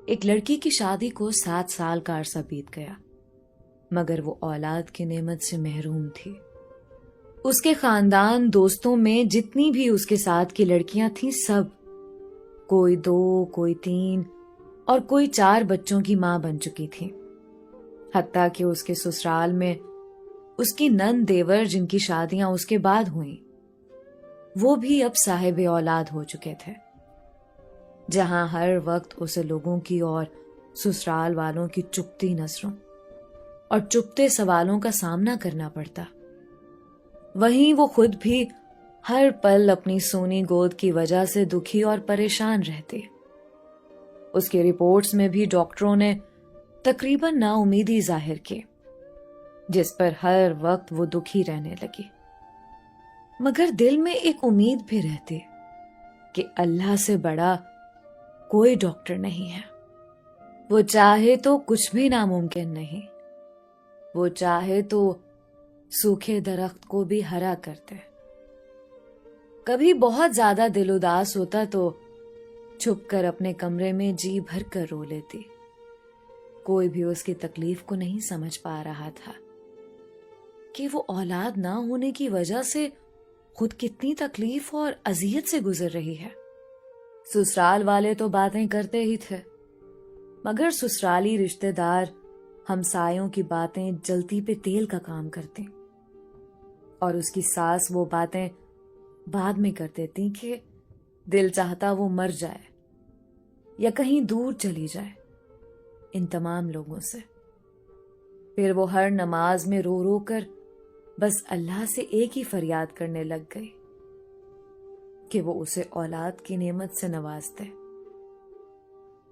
ایک لڑکی کی شادی کو 7 سال کا عرصہ بیت گیا، مگر وہ اولاد کی نعمت سے محروم تھی۔ اس کے خاندان دوستوں میں جتنی بھی اس کے ساتھ کی لڑکیاں تھیں، سب کوئی 2، کوئی 3 اور کوئی 4 بچوں کی ماں بن چکی تھیں۔ حتیٰ کہ اس کے سسرال میں اس کی نند دیور جن کی شادیاں اس کے بعد ہوئیں، وہ بھی اب صاحب اولاد ہو چکے تھے۔ جہاں ہر وقت اسے لوگوں کی اور سسرال والوں کی چپتی نظروں اور چپتے سوالوں کا سامنا کرنا پڑتا، وہیں وہ خود بھی ہر پل اپنی سونی گود کی وجہ سے دکھی اور پریشان رہتے۔ اس کی رپورٹس میں بھی ڈاکٹروں نے تقریباً نا امیدی ظاہر کی، جس پر ہر وقت وہ دکھی رہنے لگی۔ مگر دل میں ایک امید بھی رہتی کہ اللہ سے بڑا کوئی ڈاکٹر نہیں ہے۔ وہ چاہے تو کچھ بھی ناممکن نہیں، وہ چاہے تو سوکھے درخت کو بھی ہرا کرتے۔ کبھی بہت زیادہ دل اداس ہوتا تو چھپ کر اپنے کمرے میں جی بھر کر رو لیتی۔ کوئی بھی اس کی تکلیف کو نہیں سمجھ پا رہا تھا کہ وہ اولاد نہ ہونے کی وجہ سے خود کتنی تکلیف اور اذیت سے گزر رہی ہے۔ سسرال والے تو باتیں کرتے ہی تھے، مگر سسرالی رشتہ دار ہمسایوں کی باتیں جلتی پہ تیل کا کام کرتے، اور اس کی ساس وہ باتیں بعد میں کر دیتی کہ دل چاہتا وہ مر جائے یا کہیں دور چلی جائے ان تمام لوگوں سے۔ پھر وہ ہر نماز میں رو رو کر بس اللہ سے ایک ہی فریاد کرنے لگ گئی کہ وہ اسے اولاد کی نعمت سے نواز دے۔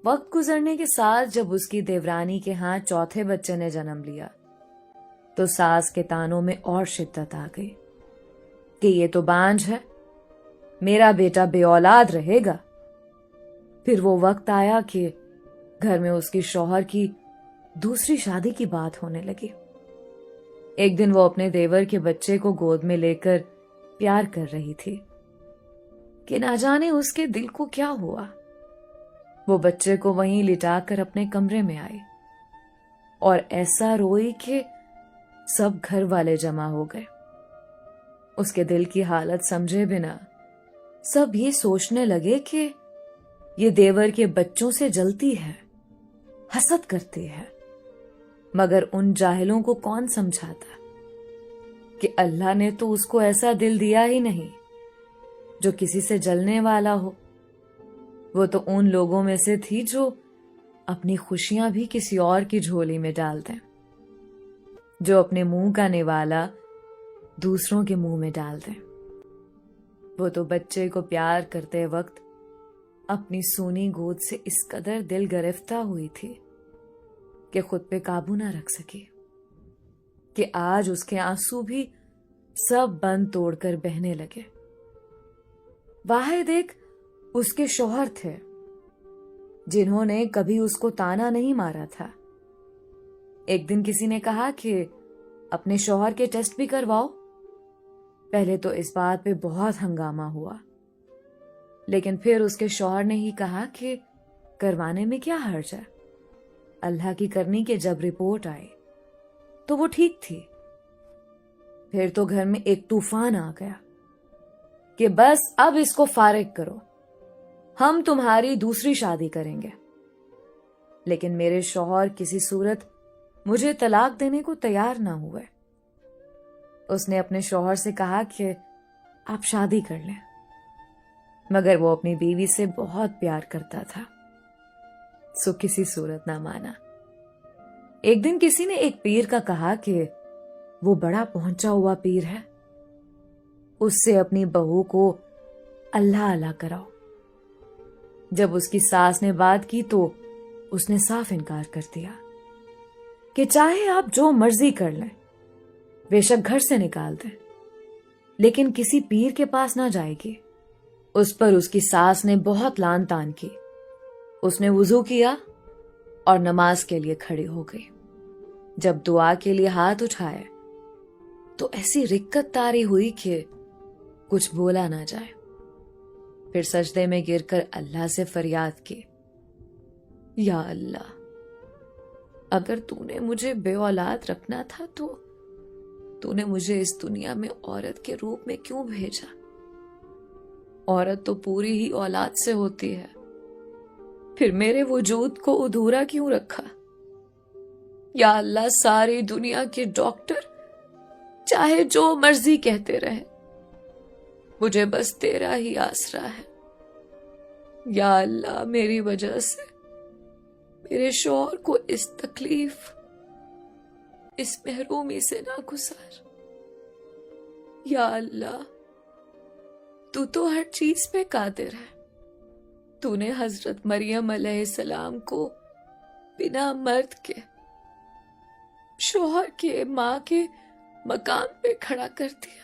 وقت گزرنے کے ساتھ جب اس کی دیورانی کے ہاں 4تھے بچے نے جنم لیا تو ساس کے تانوں میں اور شدت آ گئی کہ یہ تو بانجھ ہے، میرا بیٹا بے اولاد رہے گا۔ پھر وہ وقت آیا کہ گھر میں اس کے شوہر کی دوسری شادی کی بات ہونے لگی۔ ایک دن وہ اپنے دیور کے بچے کو گود میں لے کر پیار کر رہی تھی کہ نہ جانے اس کے دل کو کیا ہوا۔ وہ بچے کو وہیں لٹا کر اپنے کمرے میں آئی اور ایسا روئی کہ سب گھر والے جمع ہو گئے۔ اس کے دل کی حالت سمجھے بنا سب یہ سوچنے لگے کہ یہ دیور کے بچوں سے جلتی ہے، حسد کرتی ہے، مگر ان جاہلوں کو کون سمجھاتا کہ اللہ نے تو اس کو ایسا دل دیا ہی نہیں جو کسی سے جلنے والا ہو۔ وہ تو ان لوگوں میں سے تھی جو اپنی خوشیاں بھی کسی اور کی جھولی میں ڈال دیں، جو اپنے منہ کا نوالا دوسروں کے منہ میں ڈال دیں۔ وہ تو بچے کو پیار کرتے وقت اپنی سونی گود سے اس قدر دل گرفتہ ہوئی تھی کہ خود پہ قابو نہ رکھ سکی، کہ آج اس کے آنسو بھی سب بند توڑ کر بہنے لگے۔ واحد ایک اس کے شوہر تھے جنہوں نے کبھی اس کو تانا نہیں مارا تھا۔ ایک دن کسی نے کہا کہ اپنے شوہر کے ٹیسٹ بھی کرواؤ۔ پہلے تو اس بات پہ بہت ہنگامہ ہوا، لیکن پھر اس کے شوہر نے ہی کہا کہ کروانے میں کیا حرج ہے، اللہ کی کرنی کہ جب رپورٹ آئی تو وہ ٹھیک تھی۔ پھر تو گھر میں ایک طوفان آ گیا کہ بس اب اس کو فارغ کرو، ہم تمہاری دوسری شادی کریں گے۔ لیکن میرے شوہر کسی صورت مجھے طلاق دینے کو تیار نہ ہوئے۔ اس نے اپنے شوہر سے کہا کہ آپ شادی کر لیں، مگر وہ اپنی بیوی سے بہت پیار کرتا تھا، سو کسی صورت نہ مانا۔ ایک دن کسی نے ایک پیر کا کہا کہ وہ بڑا پہنچا ہوا پیر ہے، اس سے اپنی بہو کو اللہ اللہ کراؤ۔ جب اس کی ساس نے بات کی تو اس نے صاف انکار کر دیا کہ چاہے آپ جو مرضی کر لیں، بے شک گھر سے نکال دیں، لیکن کسی پیر کے پاس نہ جائے گی۔ اس پر اس کی ساس نے بہت لان تان کی۔ اس نے وضو کیا اور نماز کے لیے کھڑی ہو گئی۔ جب دعا کے لیے ہاتھ اٹھائے تو ایسی رکت طاری ہوئی کہ کچھ بولا نہ جائے۔ پھر سجدے میں گر کر اللہ سے فریاد کی یا اللہ، اگر تو نے مجھے بے اولاد رکھنا تھا تو نے مجھے اس دنیا میں عورت کے روپ میں کیوں بھیجا؟ عورت تو پوری ہی اولاد سے ہوتی ہے، پھر میرے وجود کو ادھورا کیوں رکھا؟ یا اللہ، ساری دنیا کے ڈاکٹر چاہے جو مرضی کہتے رہے، مجھے بس تیرا ہی آسرا ہے۔ یا اللہ، میری وجہ سے میرے شوہر کو اس تکلیف، اس محرومی سے نہ گزار۔ یا اللہ، تو ہر چیز پہ قادر ہے۔ تو نے حضرت مریم علیہ السلام کو بنا مرد کے، شوہر کے، ماں کے مقام پہ کھڑا کر دیا،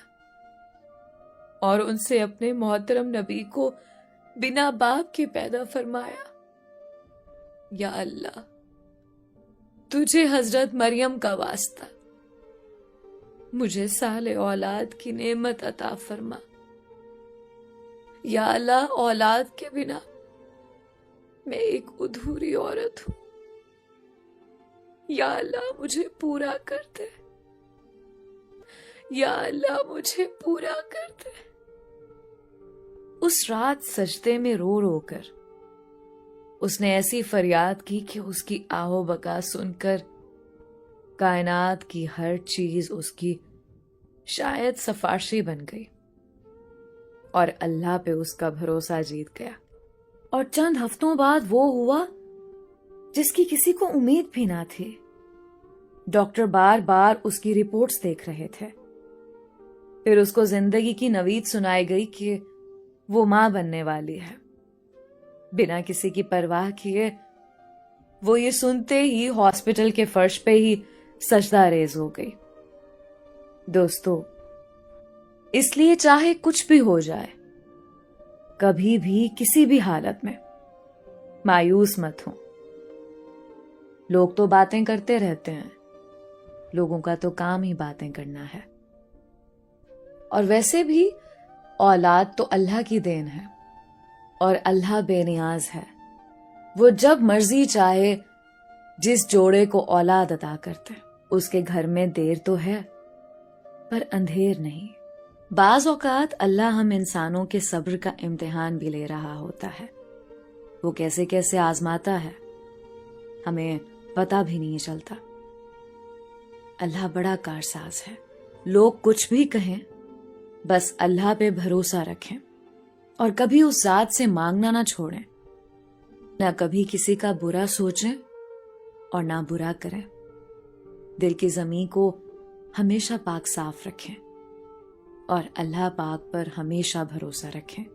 اور ان سے اپنے محترم نبی کو بنا باپ کے پیدا فرمایا۔ یا اللہ، تجھے حضرت مریم کا واسطہ مجھے صالح اولاد کی نعمت عطا فرما۔ یا اللہ، اولاد کے بنا میں ایک ادھوری عورت ہوں۔ یا اللہ، مجھے پورا کر دے۔ یا اللہ، مجھے پورا کر دے۔ اس رات سجدے میں رو رو کر اس نے ایسی فریاد کی کہ اس کی آہو بکا سن کر کائنات کی ہر چیز اس کی شاید سفارشی بن گئی، اور اللہ پہ اس کا بھروسہ جیت گیا۔ اور چند ہفتوں بعد وہ ہوا جس کی کسی کو امید بھی نہ تھی۔ ڈاکٹر بار بار اس کی رپورٹس دیکھ رہے تھے، پھر اس کو زندگی کی نوید سنائی گئی کہ وہ ماں بننے والی ہے۔ بنا کسی کی پرواہ کیے وہ یہ سنتے ہی ہاسپٹل کے فرش پہ ہی سجدہ ریز ہو گئی۔ دوستو، اس لیے چاہے کچھ بھی ہو جائے، کبھی بھی کسی بھی حالت میں مایوس مت ہو۔ لوگ تو باتیں کرتے رہتے ہیں، لوگوں کا تو کام ہی باتیں کرنا ہے، اور ویسے بھی اولاد تو اللہ کی دین ہے، اور اللہ بے نیاز ہے۔ وہ جب مرضی چاہے جس جوڑے کو اولاد عطا کرتے۔ اس کے گھر میں دیر تو ہے پر اندھیر نہیں۔ بعض اوقات اللہ ہم انسانوں کے صبر کا امتحان بھی لے رہا ہوتا ہے۔ وہ کیسے کیسے آزماتا ہے، ہمیں پتہ بھی نہیں چلتا۔ اللہ بڑا کارساز ہے۔ لوگ کچھ بھی کہیں، بس اللہ پہ بھروسہ رکھیں، اور کبھی اس ذات سے مانگنا نہ چھوڑیں، نہ کبھی کسی کا برا سوچیں اور نہ برا کریں۔ دل کی زمین کو ہمیشہ پاک صاف رکھیں، اور اللہ پاک پر ہمیشہ بھروسہ رکھیں۔